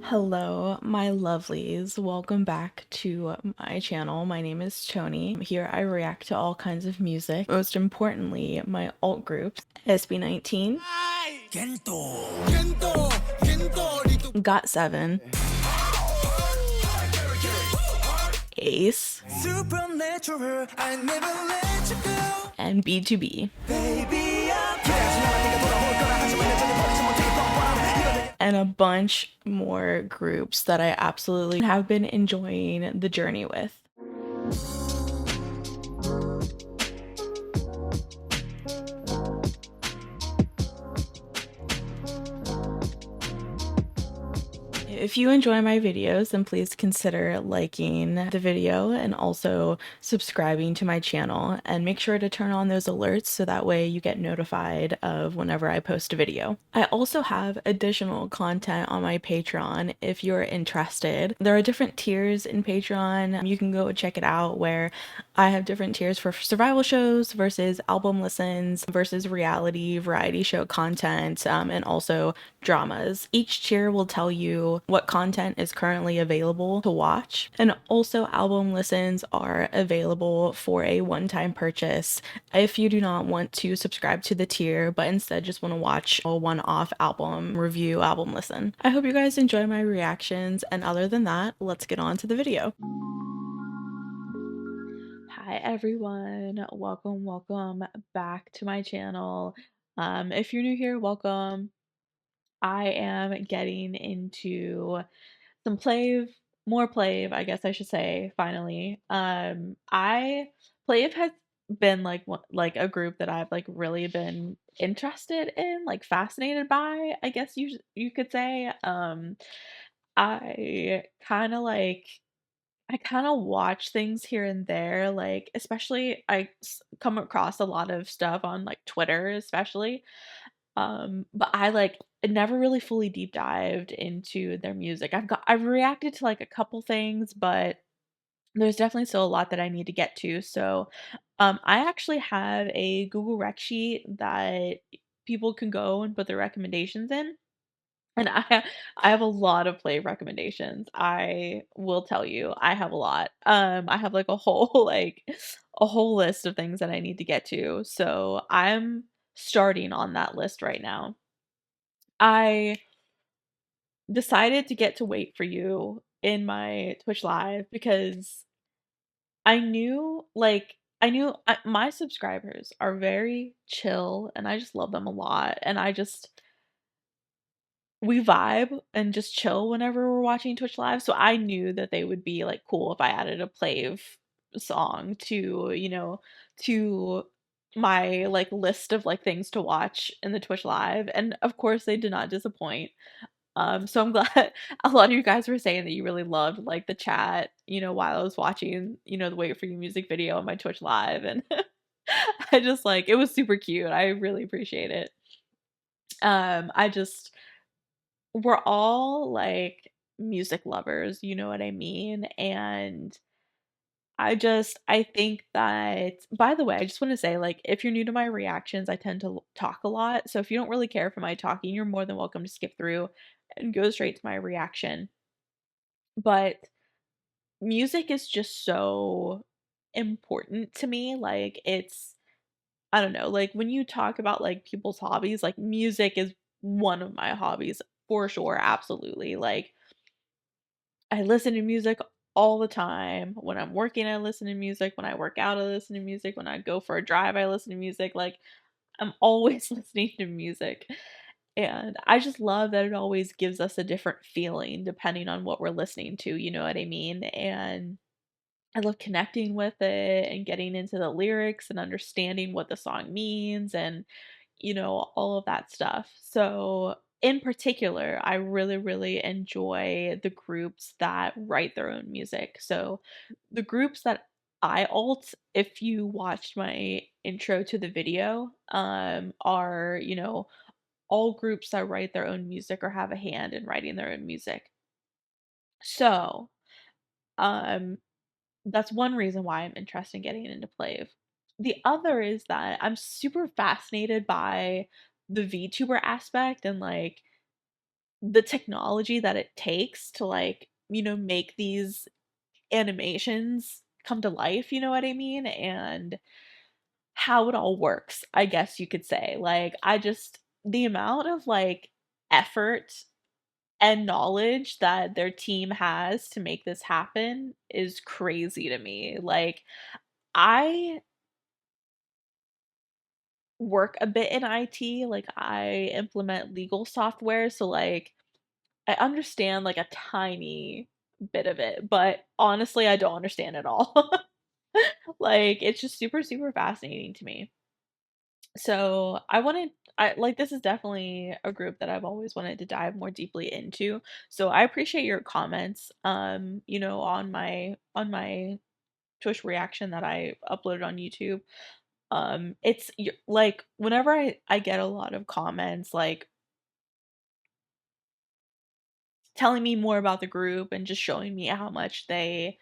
Hello, my lovelies. Welcome back to my channel. My name is Tony. Here I react to all kinds of music, most importantly, my alt groups, SB19, Got 7, Ace, and B2B. And a bunch more groups that I absolutely have been enjoying the journey with. If you enjoy my videos, then please consider liking the video and also subscribing to my channel, and make sure to turn on those alerts so that way you get notified of whenever I post a video. I also have additional content on my Patreon if you're interested. There are different tiers in Patreon. You can go check it out, where I have different tiers for survival shows versus album listens versus reality variety show content, and also dramas. Each tier will tell you what content is currently available to watch, and also album listens are available for a one-time purchase if you do not want to subscribe to the tier but instead just want to watch a one-off album review, album listen. I hope you guys enjoy my reactions, and other than that, let's get on to the video. Hi everyone, welcome back to my channel. If you're new here, welcome. I am getting into some PLAVE, more PLAVE, I guess I should say, finally. I PLAVE has been like a group that I've like really been interested in, like fascinated by, I guess you could say. I kind of like I kind of watch things here and there, like especially come across a lot of stuff on like Twitter, especially. But I like never really fully deep dived into their music. I've reacted to like a couple things, but there's definitely still a lot that I need to get to. So, I actually have a Google Rec sheet that people can go and put their recommendations in. And I have a lot of play recommendations. I will tell you, I have a lot. I have like a whole like a whole list of things that I need to get to. So I'm starting on that list right now. I decided to get to Wait for You in my Twitch live because I knew my subscribers are very chill and I just love them a lot, and we vibe and just chill whenever we're watching Twitch live. So I knew that they would be like cool if I added a Plave song to, to my like list of like things to watch in the Twitch live. And of course they did not disappoint. So I'm glad a lot of you guys were saying that you really loved like the chat, while I was watching, the Wait for You music video on my Twitch live. And I just like, it was super cute. I really appreciate it. I just we're all like music lovers, you know what I mean? And I think that, by the way, I just want to say, like, if you're new to my reactions, I tend to talk a lot. So if you don't really care for my talking, you're more than welcome to skip through and go straight to my reaction. But music is just so important to me. Like, I don't know, like when you talk about like people's hobbies, like music is one of my hobbies for sure. Absolutely. Like, I listen to music all the time. When I'm working, I listen to music. When I work out, I listen to music. When I go for a drive, I listen to music. Like, I'm always listening to music. And I just love that it always gives us a different feeling depending on what we're listening to, you know what I mean? And I love connecting with it and getting into the lyrics and understanding what the song means, and all of that stuff. So, in particular, I really, really enjoy the groups that write their own music. So, the groups that I alt, if you watched my intro to the video, are, all groups that write their own music or have a hand in writing their own music. So, um, that's one reason why I'm interested in getting into Plave. The other is that I'm super fascinated by the VTuber aspect, and like the technology that it takes to, like, make these animations come to life, you know what I mean? And how it all works, I guess you could say. Like, I just the amount of, like, effort and knowledge that their team has to make this happen is crazy to me. Like, I work a bit in IT, like, I implement legal software, so, like, I understand, like, a tiny bit of it, but honestly, I don't understand it all. Like, it's just super, super fascinating to me. So, this is definitely a group that I've always wanted to dive more deeply into. So, I appreciate your comments, on my Twitch reaction that I uploaded on YouTube. Like, whenever I get a lot of comments, like, telling me more about the group and just showing me how much they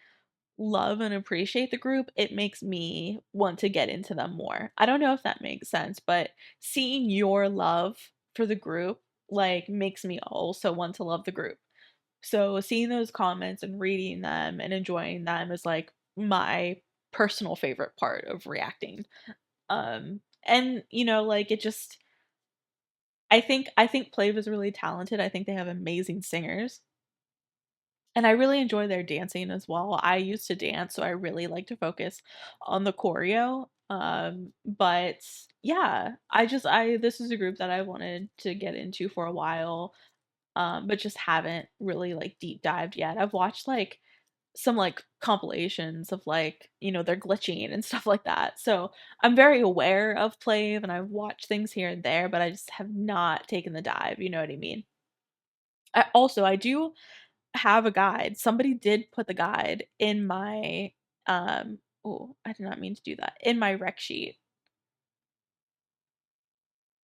love and appreciate the group, it makes me want to get into them more. I don't know if that makes sense, but seeing your love for the group, like, makes me also want to love the group. So seeing those comments and reading them and enjoying them is, like, my personal favorite part of reacting. And, like, it just I think PLAVE is really talented. I think they have amazing singers. And I really enjoy their dancing as well. I used to dance, so I really like to focus on the choreo. But yeah, I this is a group that I wanted to get into for a while, but just haven't really, like, deep dived yet. I've watched, like, some, like, compilations of, like, they're glitching and stuff like that. So I'm very aware of PLAVE and I've watched things here and there, but I just have not taken the dive, you know what I mean? I do have a guide. Somebody did put the guide in my, oh, I did not mean to do that, in my rec sheet.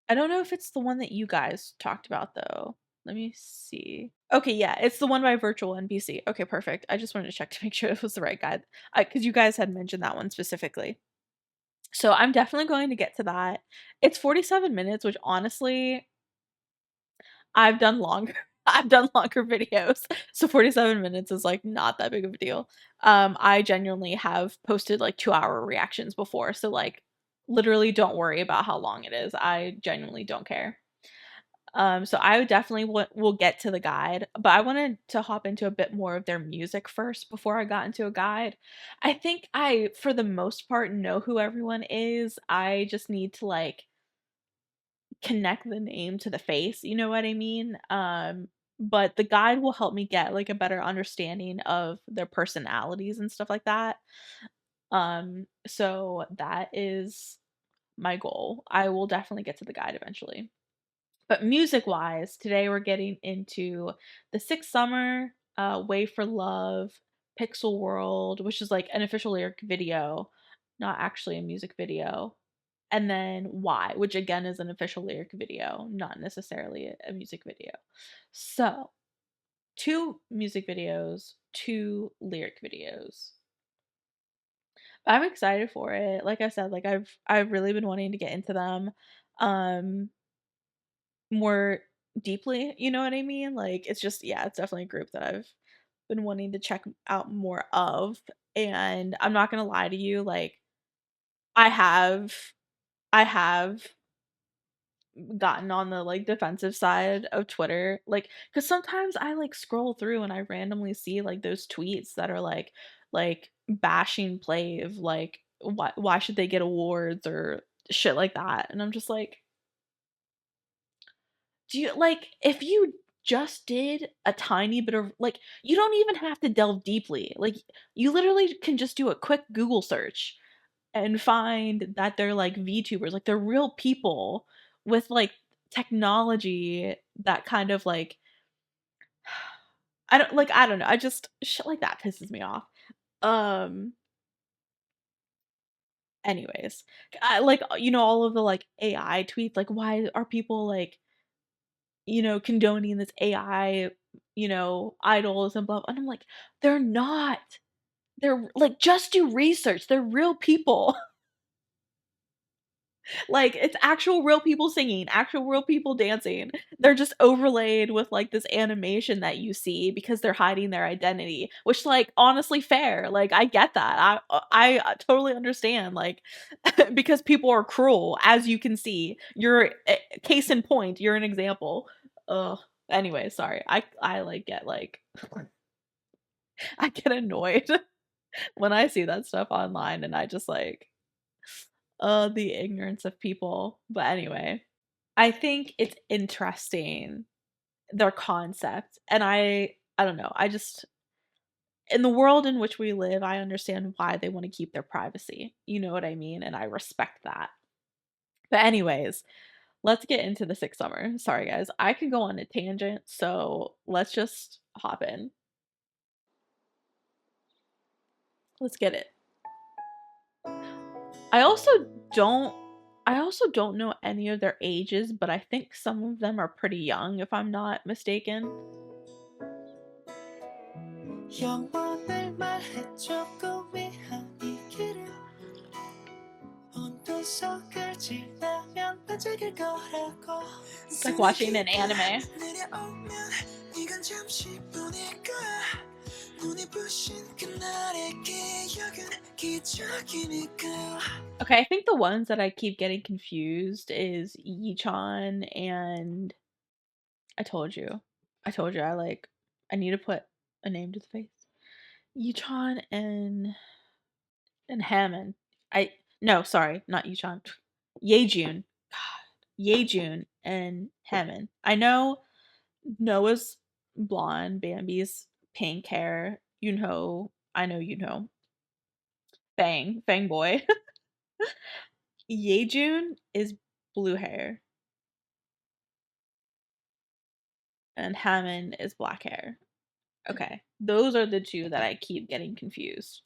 I don't know if it's the one that you guys talked about though. Let me see. Okay, yeah, it's the one by Virtual NPC. Okay, perfect. I just wanted to check to make sure it was the right guide. Because you guys had mentioned that one specifically. So I'm definitely going to get to that. It's 47 minutes, which honestly, I've done longer I've done longer videos, so 47 minutes is, like, not that big of a deal. I genuinely have posted, like, 2-hour reactions before, so, like, literally don't worry about how long it is. I genuinely don't care. So I would definitely will get to the guide, but I wanted to hop into a bit more of their music first before I got into a guide. I think I, for the most part, know who everyone is. I just need to, like, connect the name to the face, you know what I mean? But the guide will help me get, like, a better understanding of their personalities and stuff like that. So that is my goal. I will definitely get to the guide eventually. But music-wise, today we're getting into The Sixth Summer, Way for Love, Pixel World, which is, like, an official lyric video, not actually a music video, and then Why, which again is an official lyric video, not necessarily a music video. So, 2 music videos, 2 lyric videos. I'm excited for it. Like I said, like, I've really been wanting to get into them. Um More deeply, you know what I mean? Like, it's just yeah, it's definitely a group that I've been wanting to check out more of, and I'm not gonna lie to you, like, I have I have gotten on the, like, defensive side of Twitter, like, because sometimes I, like, scroll through and I randomly see, like, those tweets that are, like, bashing PLAVE, like, why should they get awards or shit like that, and I'm just like, do you like, if you just did a tiny bit of like, you don't even have to delve deeply. Like, you literally can just do a quick Google search and find that they're, like, VTubers, like, they're real people with, like, technology that kind of, like I don't know, I just shit like that pisses me off. Um, anyways, all of the, like, AI tweets, like, why are people, like, condoning this AI, idols and blah, and I'm like, "They're not. They're like, just do research. They're real people." Like, it's actual real people singing, actual real people dancing. They're just overlaid with, like, this animation that you see because they're hiding their identity, which, like, honestly fair. Like, I get that. I totally understand, like, because people are cruel, as you can see. You're case in point, you're an example. Ugh. Anyway, sorry. I, like, get, like I get annoyed when I see that stuff online, and I just, like, the ignorance of people. But anyway. I think it's interesting, their concept, and I don't know, I just in the world in which we live, I understand why they wanna keep their privacy, you know what I mean, and I respect that. But anyways, let's get into the 6 summer. Sorry, guys, I could go on a tangent, so let's just hop in. Let's get it. I also don't I also don't know any of their ages, but I think some of them are pretty young, if I'm not mistaken. 영원을 말해줘 꿈이한 이 길은 온도 속을 지나면 반짝일 거라고 It's like watching an anime. 내려오면 이건 잠시뿐일 거야 눈이 부신 그날의 기억은 기적이니까. Okay, I think the ones that I keep getting confused is Yichon and I told you. I told you I need to put a name to the face. Yichon and Hammond. I no, sorry, not Yichon. Yejun. God. Yejun and Hammond. I know Noah's blonde, Bambi's pink hair. Yunho, I know Yunho. Fang boy. Yejun is blue hair. And Hammond is black hair. Okay. Those are the two that I keep getting confused.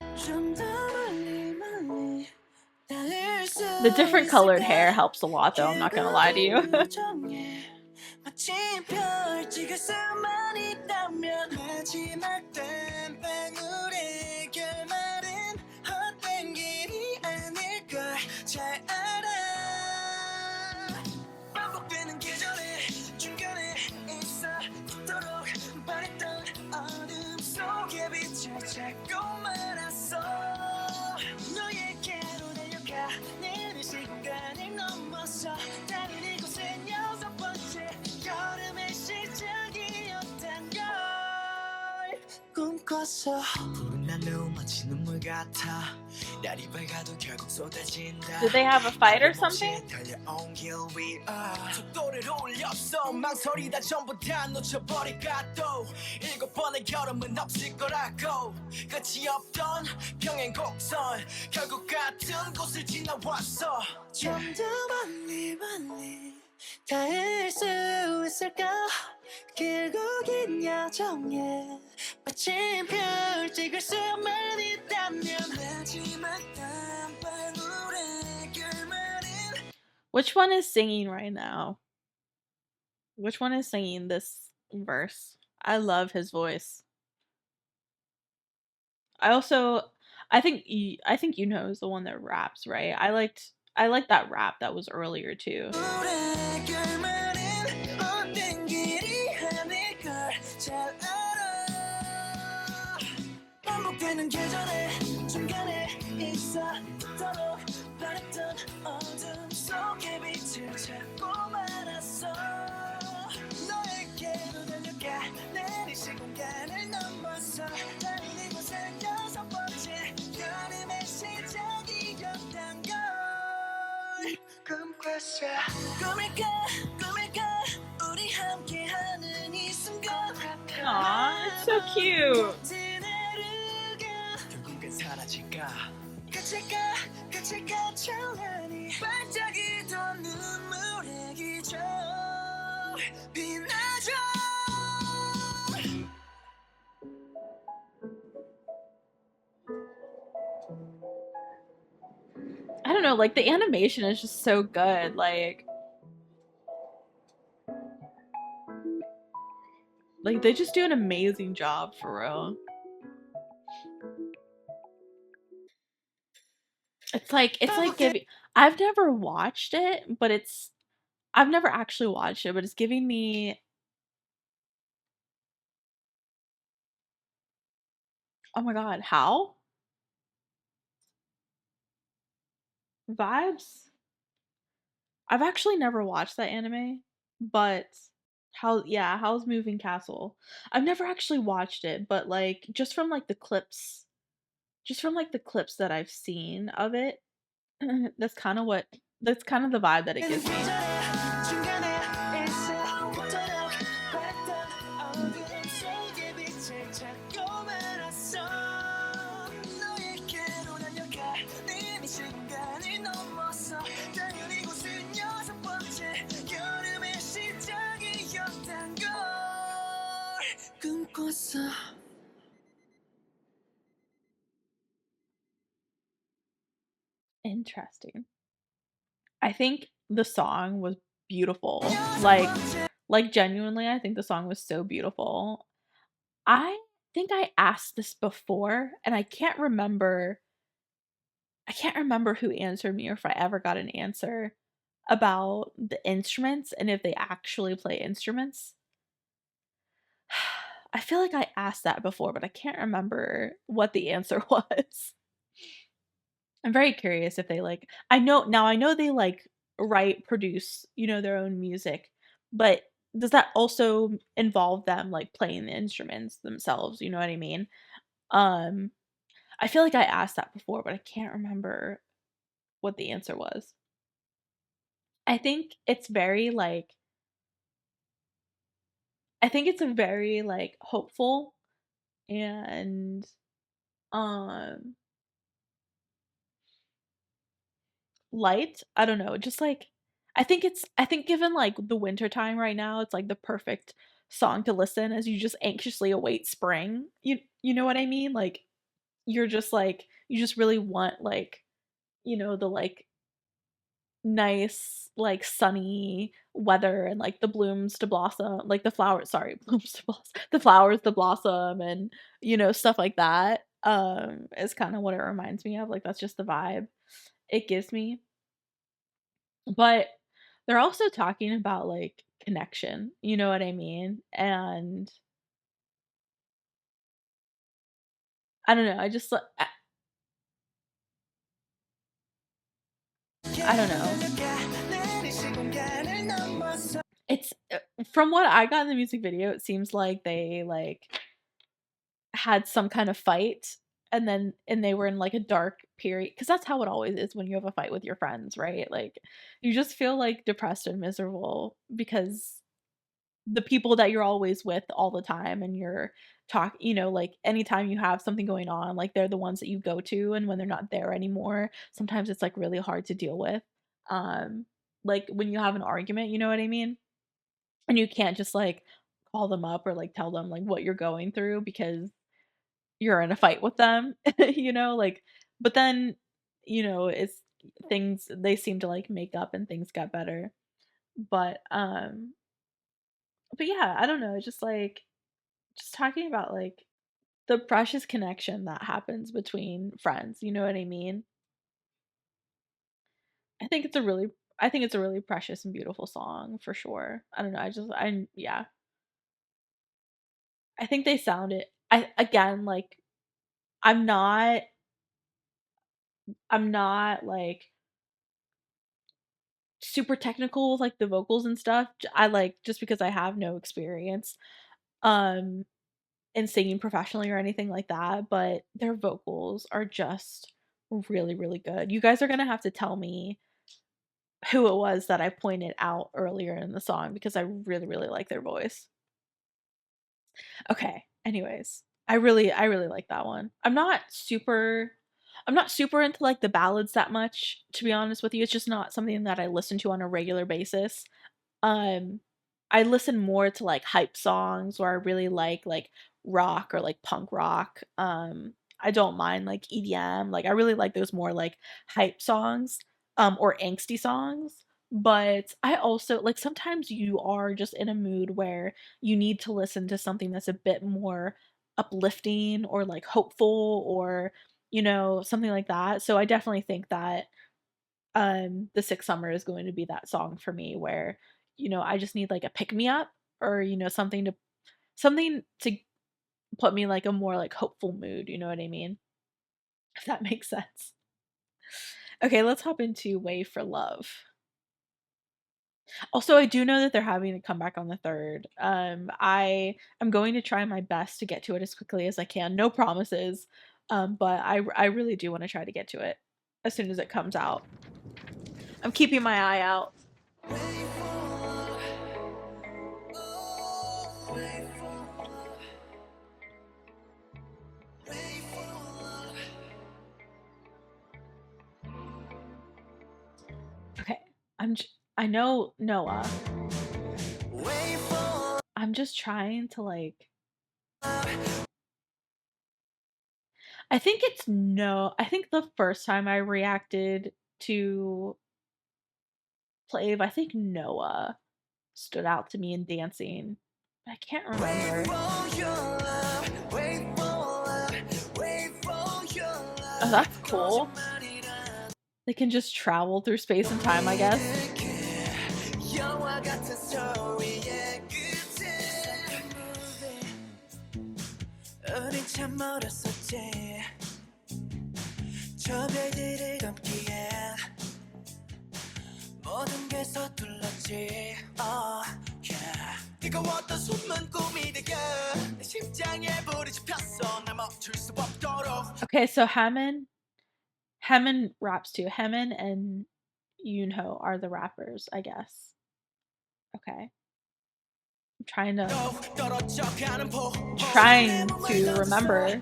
The different colored hair helps a lot though, I'm not gonna lie to you. 꿈꿨어 푸른 날로 마치 눈물 같아 날이 밝아도 결국 쏟아진다. Did they have a fight or something? 달려온 길 위에 속도를 올렸어 망설이다 전부 다 놓쳐버릴까 또 7번의 여름은 없을 거라고 끝이 없던 평행 곡선 결국 같은 곳을 지나왔어 좀 더 멀리 닿을 수 있을까 길고 긴 여정에 마침 별 찍을 수만 있다면 마지막 땀방울의 결말은. Which one is singing right now? Which one is singing this verse? I love his voice. I think you know is the one that raps, right? I liked that rap that was earlier too. Aw, it's so cute. I don't know, like the animation is just so good. Like they just do an amazing job for real. It's like giving I've never watched it, but I've never actually watched it, but it's giving me oh my god, how? Vibes? I've actually never watched that anime, but How's Moving Castle? I've never actually watched it, but like just from like the clips that I've seen of it, that's kind of what that's kind of the vibe that it gives me. Interesting. I think the song was beautiful. Like genuinely, I think the song was so beautiful. I think I asked this before and I can't remember who answered me or if I ever got an answer about the instruments and if they actually play instruments. I feel like I asked that before, but I can't remember what the answer was. I'm very curious if they like I know they like write, produce, their own music, but does that also involve them like playing the instruments themselves, you know what I mean? Um I feel like I asked that before, but I can't remember what the answer was. I think it's very like I think it's a very like hopeful and um light. I don't know, just like I think given like the winter time right now, it's like the perfect song to listen as you just anxiously await spring. You know what I mean? Like you're just like you just really want like, the like nice like sunny weather and like the blooms to blossom, like the flowers, sorry, blooms to blossom, the flowers to blossom and stuff like that. Is kind of what it reminds me of. Like that's just the vibe it gives me. But they're also talking about, like, connection, you know what I mean? And I don't know, I don't know. It's from what I got in the music video, it seems like they, like, had some kind of fight and they were in, like, a dark period because that's how it always is when you have a fight with your friends, right? Like, you just feel, like, depressed and miserable because the people that you're always with all the time and like anytime you have something going on, like they're the ones that you go to and when they're not there anymore, sometimes it's like really hard to deal with. Um like when you have an argument, you know what I mean? And you can't just like call them up or like tell them like what you're going through because you're in a fight with them, like but then, it's things they seem to like make up and things got better. But yeah, I don't know, just like just talking about like the precious connection that happens between friends, you know what I mean? I think it's a really I think it's a really precious and beautiful song for sure. I don't know, yeah. I think they sound it I again like I'm not I'm not like super technical with like the vocals and stuff. I like just because I have no experience um in singing professionally or anything like that, but their vocals are just really, really good. You guys are gonna have to tell me who it was that I pointed out earlier in the song because I really, really like their voice. Okay, anyways, I really like that one. I'm not super into like the ballads that much, to be honest with you. It's just not something that I listen to on a regular basis. Um, I listen more to, like, hype songs where I really like, rock or, like, punk rock. I don't mind, like, EDM, like, I really like those more, like, hype songs, or angsty songs, but I also like, sometimes you are just in a mood where you need to listen to something that's a bit more uplifting or, like, hopeful or, something like that. So I definitely think that The Sick Summer is going to be that song for me where, I just need like a pick me up or, something to put me in like a more like hopeful mood, you know what I mean? If that makes sense. Okay, let's hop into Wave for Love. Also, I do know that they're having a comeback on the 3rd. I am going to try my best to get to it as quickly as I can. No promises. But I really do want to try to get to it as soon as it comes out. I'm keeping my eye out. Okay. I know Noah. I'm just trying to like I think it's no. I think the first time I reacted to PLAVE, I think Noah stood out to me in dancing. I can't remember. Oh, that's cool. They can just travel through space and time, I guess. 모든 게 서툴렀지 yeah. 뜨거웠던 숨은 꿈이 되게 내 심장에 불이 지폈어 날 멈출 수 없도록 Okay, so Hemin raps too. Hemin and Yoonho are the rappers, I guess. Okay. I'm trying to remember.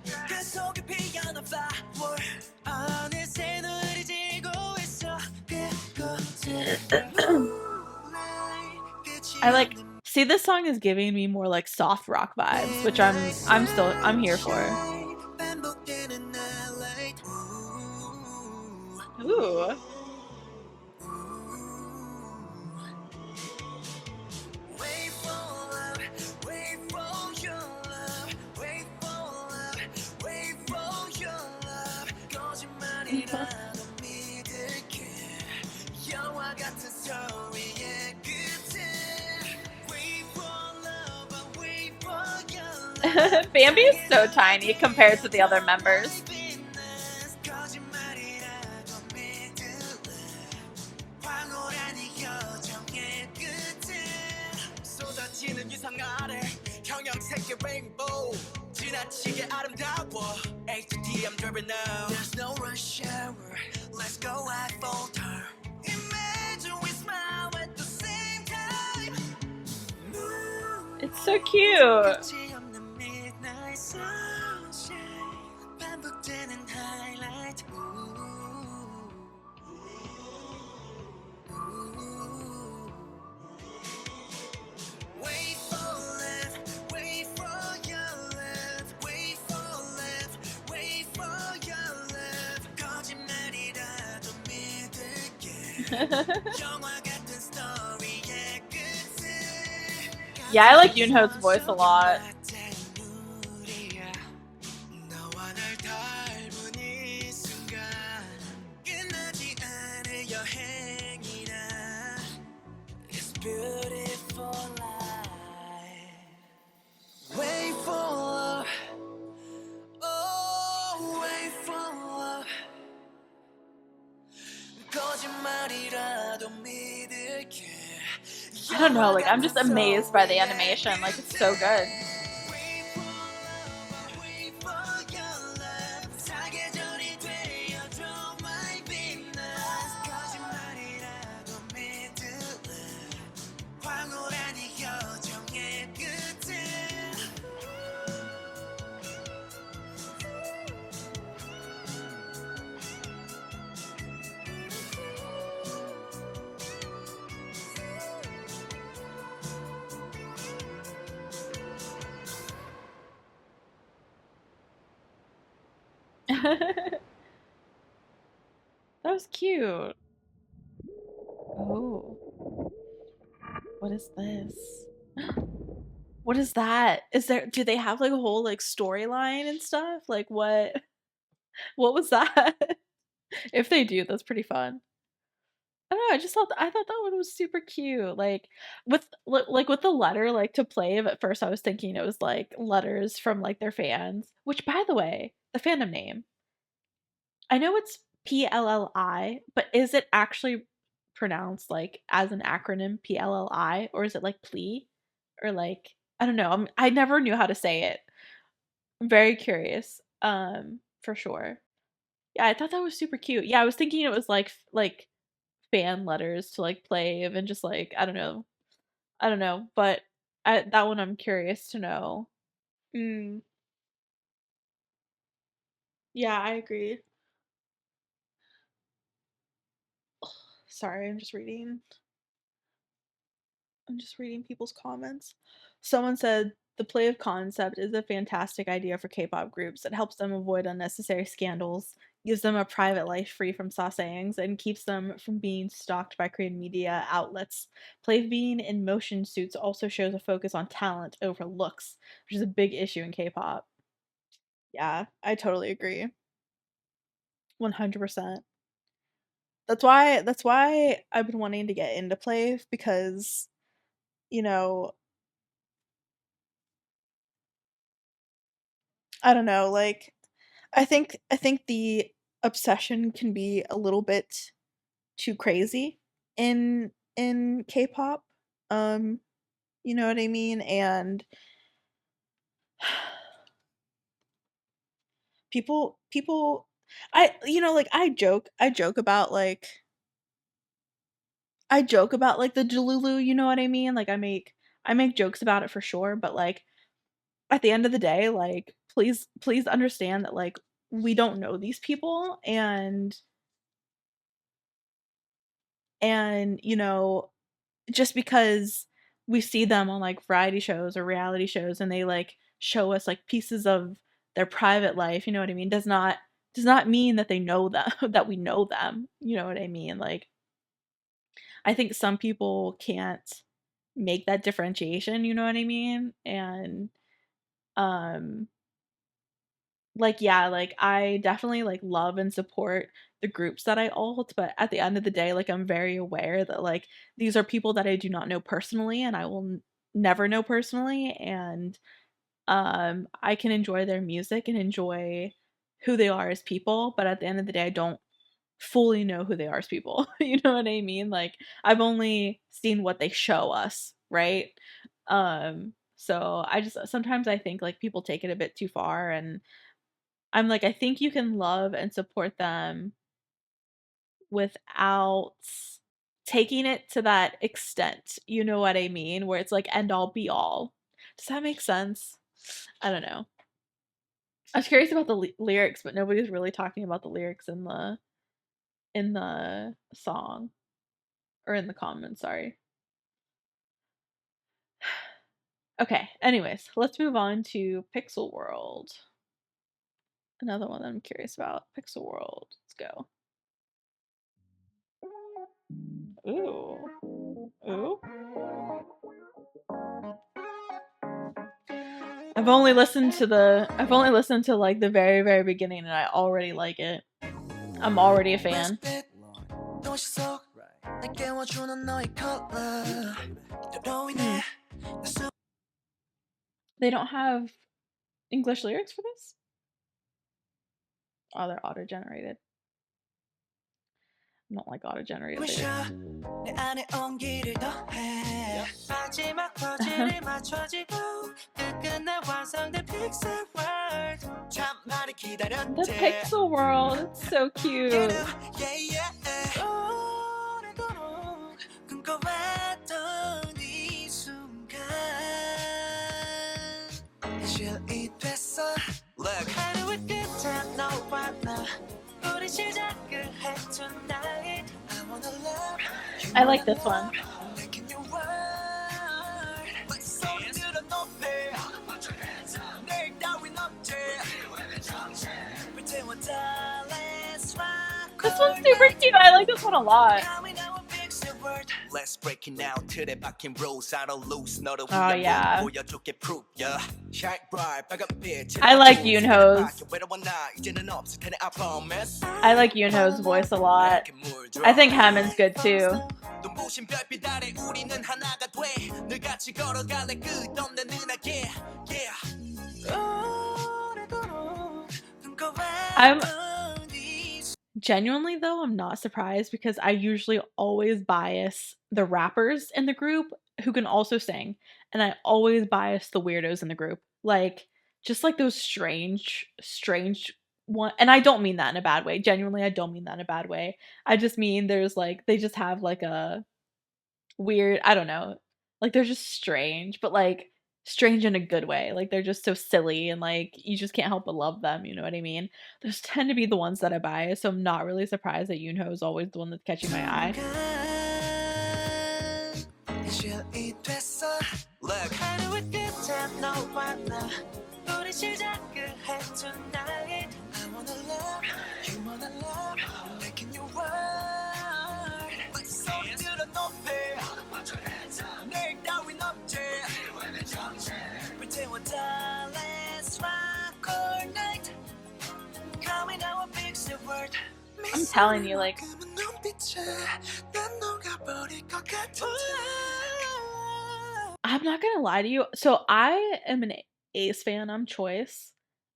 I like see this song is giving me more like soft rock vibes, which I'm here for. Ooh. Bambi is so tiny compared to the other members. 지나치게 아름다워 A to D I'm driven now There's no rush hour Let's go I falter Imagine we smile at the same time It's so cute. Yeah, I like Yoonho's voice a lot. I don't know, like I'm just amazed by the animation. Like it's so good. That was cute. Oh. What is this? What is that? Do they have like a whole like storyline and stuff? Like what? What was that? If they do, that's pretty fun. I don't know, I thought that one was super cute. Like like with the letter like to Plave, at first I was thinking it was like letters from like their fans. Which by the way, the fandom name, I know it's PLLI, but is it actually pronounced like as an acronym PLLI, or is it like plea, or like I don't know. I never knew how to say it. I'm very curious. For sure. Yeah, I thought that was super cute. Yeah, I was thinking it was like fan letters to like Plave and just like I don't know. I don't know, but that one I'm curious to know. Mm, yeah, I agree. Sorry, I'm just reading people's comments. Someone said the play of concept is a fantastic idea for K-pop groups. It helps them avoid unnecessary scandals, gives them a private life free from sasaengs, and keeps them from being stalked by Korean media outlets. Play being in motion suits also shows a focus on talent over looks, which is a big issue in K-pop. Yeah, I totally agree. 100%. That's why I've been wanting to get into play because, you know, I don't know, like I think the obsession can be a little bit too crazy in K-pop. Um, you know what I mean? And people I like I joke about like the Delulu, you know what I mean? Like I make jokes about it for sure, but like at the end of the day, like please understand that like we don't know these people, and just because we see them on like variety shows or reality shows and they like show us like pieces of their private life, you know what I mean, does not mean that they know them that we know them, you know what I mean? Like I think some people can't make that differentiation, you know what I mean? And um like yeah, like I definitely like love and support the groups that I alt, but at the end of the day, like I'm very aware that like these are people that I do not know personally and I will never know personally, and I can enjoy their music and enjoy who they are as people, but at the end of the day I don't fully know who they are as people. You know what I mean? Like I've only seen what they show us, right? So I just sometimes I think like people take it a bit too far, and I'm like, I think you can love and support them without taking it to that extent. You know what I mean? Where it's like end all be all. Does that make sense? I don't know. I was curious about the lyrics, but nobody's really talking about the lyrics in the song or in the comments. Sorry. Okay. Anyways, let's move on to Pixel World. Another one that I'm curious about. Pixel World. Let's go. Ooh. Ooh. I've only listened to like the very very beginning and I already like it. I'm already a fan. Hmm. They don't have English lyrics for this? Oh, they're auto generated. I don't like auto generated lyrics. The Pixel World, it's so cute. Look. I like this one. This one's super cute. I like this one a lot. Let's break it now 틀에 박힌 rules I don't lose 너를 Oh 위한 yeah. 문 보여줄게 proof yeah. Shine bright 빨간빛 I like Yoonho's. 외로워 나 이제는 없을 테니 I promise I like Yoonho's voice a lot. I think Hammond's good too. 눈부신 별빛 아래 우리는 하나가 돼 늘 같이 걸어갈래 끝없는 은하계 I'm genuinely though, I'm not surprised because I usually always bias the rappers in the group who can also sing, and I always bias the weirdos in the group. Like just like those strange one, and I don't mean that in a bad way. Genuinely, I don't mean that in a bad way. I just mean there's like they just have like a weird, I don't know. Like they're just strange, but like strange in a good way. Like they're just so silly and like you just can't help but love them, you know what I mean? Those tend to be the ones that I buy, so I'm not really surprised that Yoonho is always the one that's catching my eye. Look I'm telling you, like I'm not gonna lie to you. So I am an Ace fan, I'm Choice.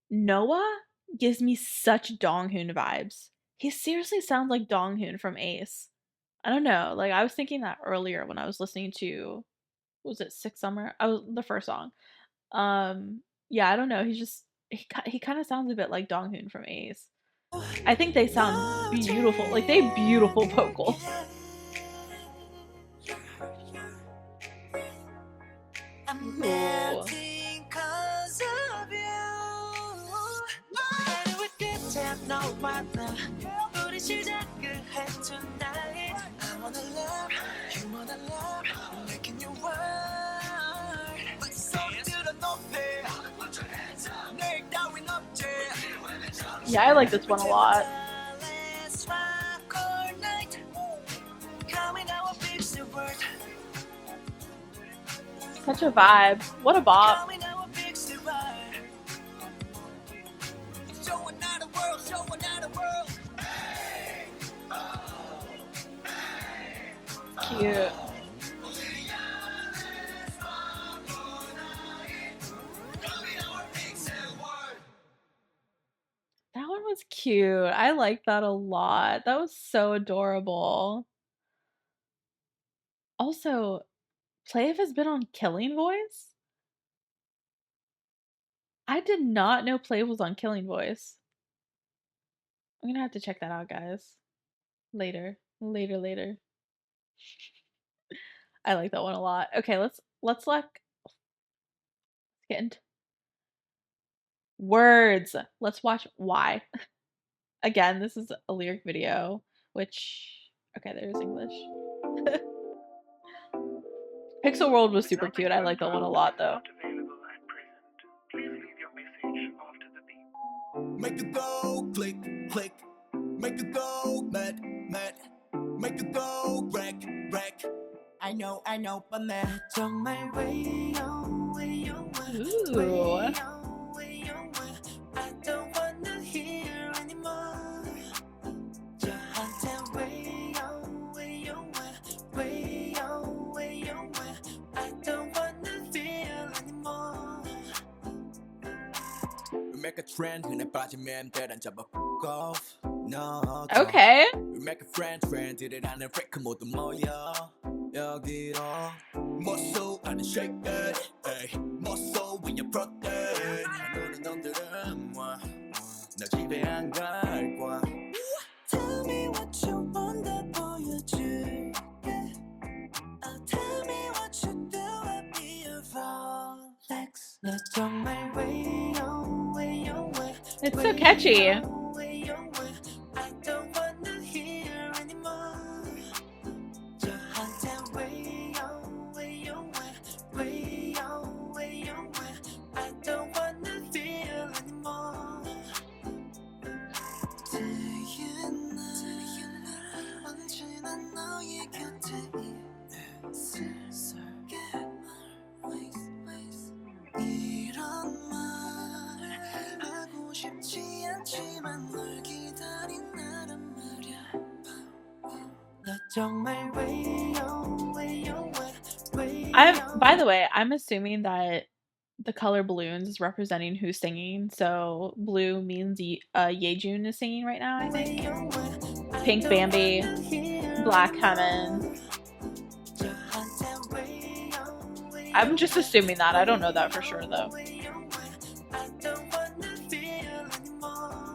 Noah gives me such Donghoon vibes. He seriously sounds like Donghoon from Ace. I don't know. Like I was thinking that earlier when I was listening to was it Six Summer? I was the first song. Yeah, I don't know. He kind of sounds a bit like Donghoon from Ace. I think they sound beautiful. Like they have beautiful vocals. Ooh. Yeah, I like this one a lot. Such a vibe. What a bop. Cute. That one was cute. I like that a lot. That was so adorable. Also, PLAVE has been on Killing Voice? I did not know PLAVE was on Killing Voice. I'm gonna have to check that out, guys. Later. Later. I like that one a lot. Okay, let's like get into words. Let's watch Why. Again, this is a lyric video, which okay, there's English. Pixel World was super cute. I like that one a lot though. Make it go click click make it go mad make it go wreck I know but 난 정말 way Ooh. I don't wanna hear anymore 저한테 I don't wanna feel anymore We make a trend 흔해 빠지면 대란 잡아 fuck off No Okay. We make a friend들이라는 freak 모두 모여 여기로 멋소 아는 shake it 멋소 when you protect 하늘은 놈들은 나 집에 안 갈 거야 Tell me what you want 다 보여줄게 Oh tell me what you do I'll be your Rolex 너 정말 way It's so catchy. 이런 말 하고 싶지 않지만 널 기다린다란 말야 나 정말 왜요 왜요 왜요 By the way, I'm assuming that the color balloons is representing who's singing. So blue means Yejun is singing right now, I think. 왜요 I Pink don't Bambi, wanna hear black Hammond. anymore 저한테 왜요 I'm 왜요 just assuming that. I don't know that for sure 왜요 though. 왜요 I don't wanna feel anymore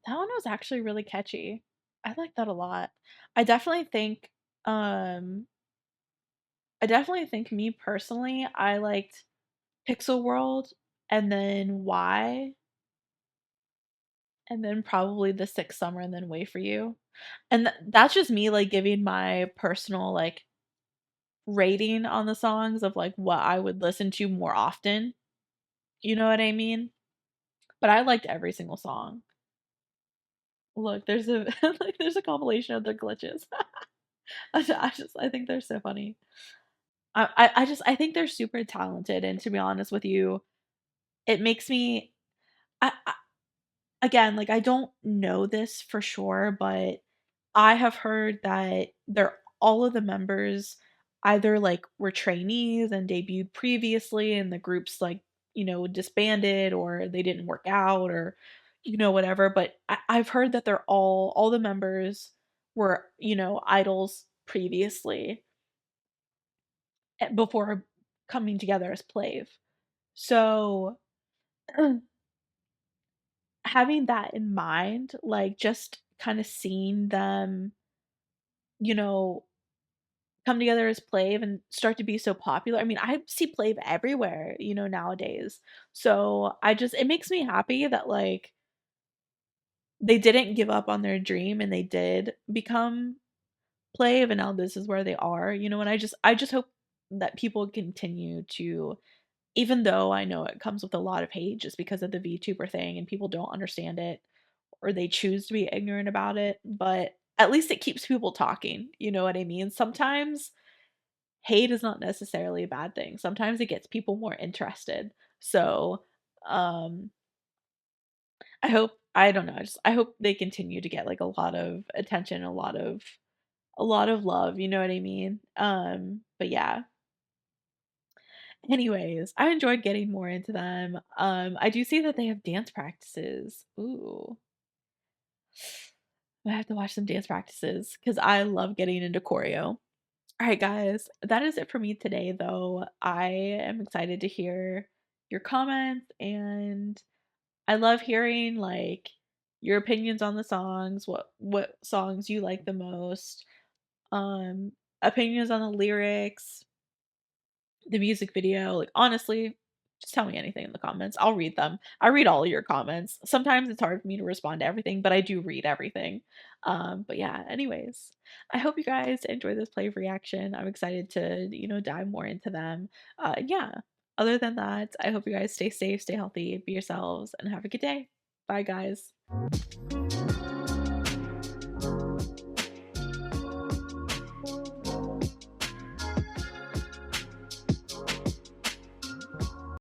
That one was actually really catchy. I like that a lot. I definitely think um I definitely think me personally, I liked Pixel World and then Why and then probably The Sixth Summer and then Wait for You. And that's just me like giving my personal like rating on the songs of like what I would listen to more often. You know what I mean? But I liked every single song. Look, there's a like there's a compilation of their glitches. I think they're so funny. I think they're super talented, and to be honest with you, it makes me I again, like, I don't know this for sure, but I have heard that they're all of the members either, like, were trainees and debuted previously and the groups, like, disbanded or they didn't work out or, whatever, but I've heard that they're all the members were, idols previously, before coming together as PLAVE. So, having that in mind, like, just kinda seeing them, you know, come together as PLAVE and start to be so popular. I mean, I see PLAVE everywhere, nowadays. So, it makes me happy that, like, they didn't give up on their dream and they did become PLAVE and now this is where they are, and I just hope that people continue to even though I know it comes with a lot of hate just because of the VTuber thing and people don't understand it or they choose to be ignorant about it, but at least it keeps people talking, you know what I mean? Sometimes hate is not necessarily a bad thing. Sometimes it gets people more interested. So, um, I don't know, I hope they continue to get, like, a lot of attention, a lot of love, you know what I mean? But yeah. Anyways, I enjoyed getting more into them. I do see that they have dance practices. Ooh, I have to watch some dance practices because I love getting into choreo. All right, guys, that is it for me today, though. I am excited to hear your comments, and I love hearing like your opinions on the songs, what songs you like the most, um, opinions on the lyrics, the music video, like, honestly, just tell me anything in the comments. I'll read them. I read all of your comments. Sometimes it's hard for me to respond to everything, but I do read everything. But yeah, anyways, I hope you guys enjoy this play reaction. I'm excited to, dive more into them. Yeah. Other than that, I hope you guys stay safe, stay healthy, be yourselves, and have a good day. Bye, guys.